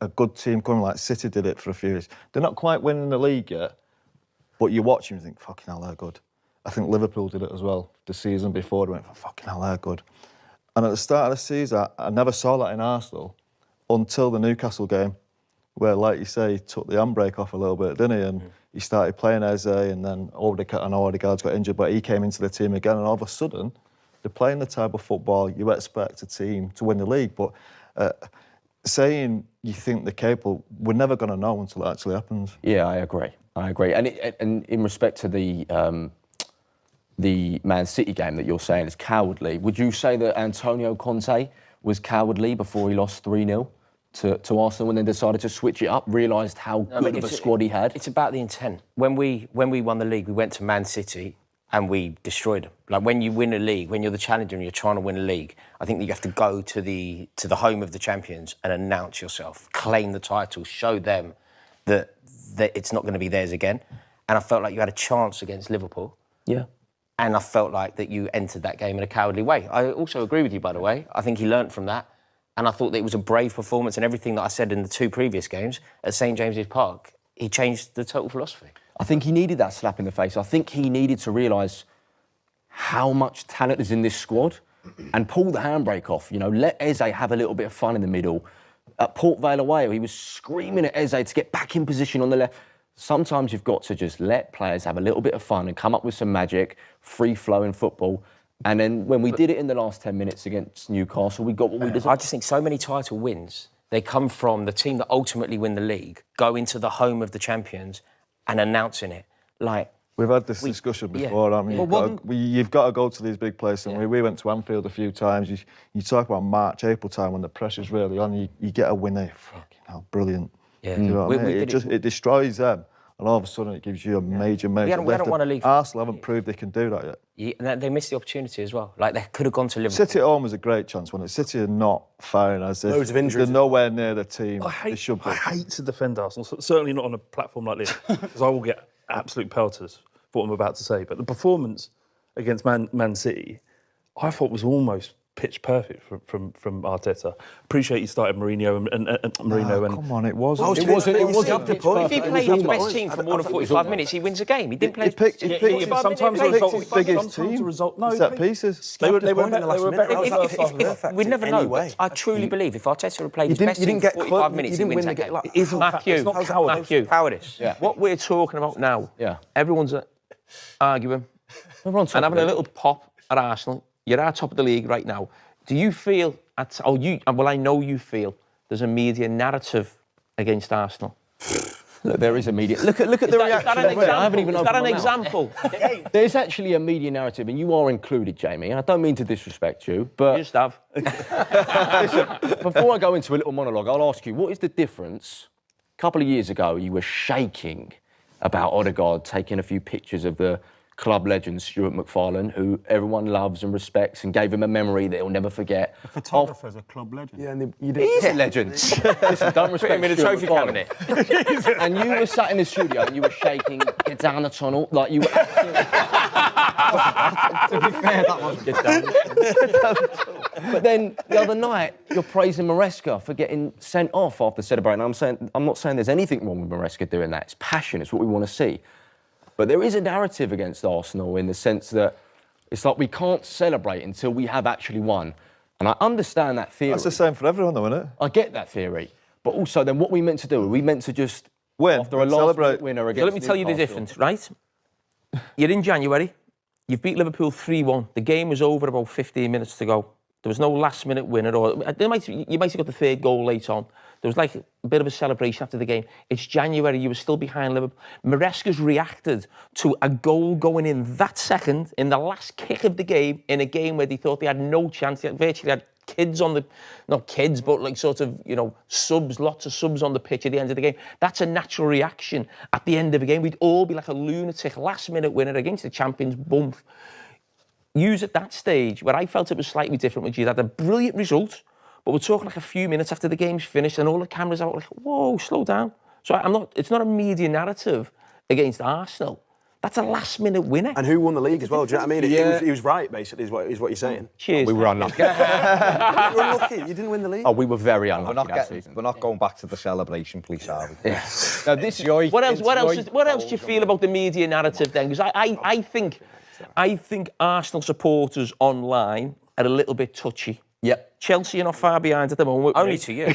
A good team coming like City did it for a few years. They're not quite winning the league yet, but you watch them and think, fucking hell, they're good. I think Liverpool did it as well. The season before, they went, fucking hell, they're good. And at the start of the season, I never saw that in Arsenal until the Newcastle game, where, like you say, he took the handbrake off a little bit, didn't he? And he started playing Eze, and then Odegaard's got injured, but he came into the team again, and all of a sudden, they're playing the type of football you expect a team to win the league. But saying you think they're capable, we're never going to know until it actually happens. Yeah, I agree. And in respect to the Man City game that you're saying is cowardly, would you say that Antonio Conte was cowardly before he lost 3-0 to Arsenal and then decided to switch it up, realised how good of a squad he had? It's about the intent. When we won the league, we went to Man City and we destroyed them. Like, when you win a league, when you're the challenger and you're trying to win a league, I think that you have to go to the home of the champions and announce yourself, claim the title, show them that it's not going to be theirs again. And I felt like you had a chance against Liverpool. Yeah. And I felt like that you entered that game in a cowardly way. I also agree with you, by the way. I think he learnt from that. And I thought that it was a brave performance, and everything that I said in the 2 previous games at St James's Park, he changed the total philosophy. I think he needed that slap in the face. I think he needed to realise how much talent is in this squad and pull the handbrake off. You know, let Eze have a little bit of fun in the middle. At Port Vale away, he was screaming at Eze to get back in position on the left. Sometimes you've got to just let players have a little bit of fun and come up with some magic, free-flowing football. And then when we did it in the last 10 minutes against Newcastle, we got what we deserved. I just think so many title wins, they come from the team that ultimately win the league, go into the home of the champions and announcing it. Like, we've had this discussion before, haven't we? You've got to go to these big places. And we went to Anfield a few times. You talk about March, April time when the pressure's really on. You get a win there. Fucking hell, brilliant. Yeah. You know what I mean? It destroys them. And all of a sudden, it gives you a major We haven't won a league. Arsenal haven't proved they can do that yet. Yeah, and they missed the opportunity as well. Like, they could have gone to Liverpool. City at home was a great chance, wasn't it? City are not firing as if Loads of injuries. they're nowhere near the team they should be. I hate to defend Arsenal, certainly not on a platform like this, because I will get absolute pelters for what I'm about to say. But the performance against Man City, I thought was almost pitch perfect from Arteta. Appreciate you started Mourinho and Mourinho. Come on, it wasn't. It wasn't If he played his best team for more than 45 minutes, he wins a game. He didn't play his best team. Sometimes the result. No, set pieces. They were better. We'd never know. But I truly believe if Arteta had played his best team for 45 minutes, he wins that game. Matthew, cowardice. What we're talking about now, everyone's arguing Everyone's and having a little pop at Arsenal. You're at top of the league right now. Do you feel, I know you feel, there's a media narrative against Arsenal? Look, there is a media... Look at the reaction. Is that an example? There's actually a media narrative, and you are included, Jamie, and I don't mean to disrespect you, but... You just have. Listen, before I go into a little monologue, I'll ask you, what is the difference? A couple of years ago, you were shaking about Odegaard taking a few pictures of the club legend Stuart MacFarlane, who everyone loves and respects, and gave him a memory that he'll never forget. A photographer's a club legend. Yeah, He's a legend. Listen, don't respect him in a trophy cabinet. And you were sat in the studio and you were shaking, get down the tunnel, like you were absolutely... To be fair, that was... But then the other night, you're praising Maresca for getting sent off after celebrating. I'm not saying there's anything wrong with Maresca doing that. It's passion. It's what we want to see. But there is a narrative against Arsenal in the sense that it's like we can't celebrate until we have actually won. And I understand that theory. That's the same for everyone, though, isn't it? I get that theory. But also, then what we meant to do? We meant to just win after a last winner against. So let me tell you the difference, right? You're in January. You've beat Liverpool 3-1. The game was over about 15 minutes to go. There was no last-minute winner. You might have got the third goal late on. There was like a bit of a celebration after the game. It's January. You were still behind Liverpool. Maresca's reacted to a goal going in that second, in the last kick of the game, in a game where they thought they had no chance. They virtually had kids on the... Not kids, but like sort of, you know, subs, lots of subs on the pitch at the end of the game. That's a natural reaction. At the end of a game, we'd all be like a lunatic last-minute winner against the champions, bump. Use at that stage, where I felt it was slightly different, which you had a brilliant result, but we're talking like a few minutes after the game's finished and all the cameras are like, whoa, slow down. So it's not a media narrative against Arsenal That's a last-minute winner. And who won the league as well? Do you know what I mean? Yeah. He was right, basically, is what you're saying. Cheers. We were unlucky. You were unlucky. You didn't win the league. Oh, we were very unlucky that season. We're not going back to the celebration, please, are we? Yeah. Now, this joy. What else do you feel about the media narrative then? Because I think Arsenal supporters online are a little bit touchy. Yep. Chelsea are not far behind at the moment. Only to you.